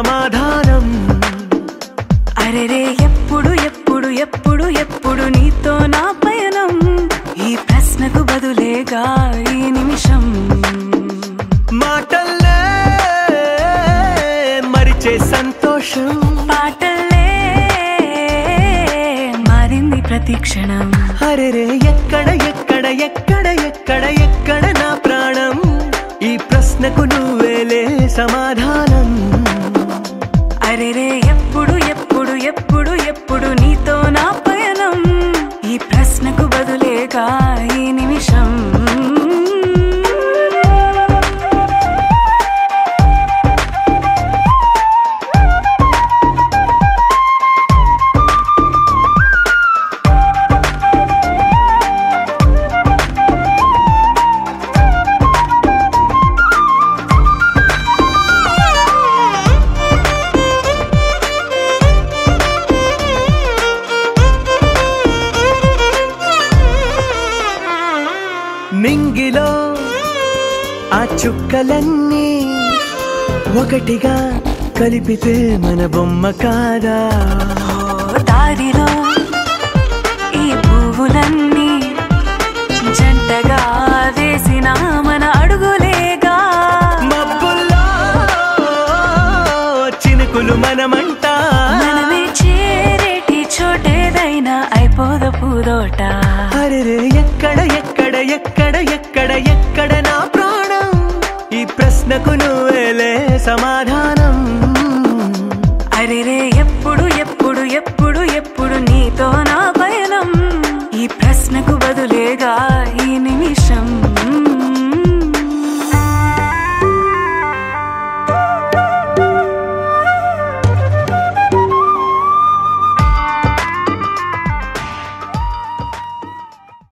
సమాధానం. అరెరే ఎప్పుడు ఎప్పుడు ఎప్పుడు ఎప్పుడు నీతో నా పయనం, ఈ ప్రశ్నకు బదులేగా ఈ నిమిషం. మాటల్లే మరిచే సంతోషం, పాటల్లే మారింది ప్రతి క్షణం. అరెరే ఎక్కడ ఎక్కడ ఎక్కడ ఎక్కడ ఎక్కడ నా ప్రాణం, ఈ ప్రశ్నకు నువ్వేలే సమాధానం. అరెరే ఎప్పుడు ఎప్పుడు ఎప్పుడు ఎప్పుడు నీతో నా పయనం, ఈ ప్రశ్నకు బదులేగా ఈ నిమిషం. మింగిలో ఆ చుక్కలన్నీ ఒకటిగా కలిపితే మన బొమ్మ కాదా. దారిలో ఈ పువ్వులన్నీ జంటగా వేసిన మన అడుగులేగా. మబ్బుల్లో చినుకులు మనమంట, మనమే చేరేటి చోటేదైనా అయిపోద పూదోట. అరెరే ఎక్కడ ఎక్కడ ఎక్కడ ఎక్కడ ఎక్కడ నా ప్రాణం, ఈ ప్రశ్నకు నువ్వేలే సమాధానం.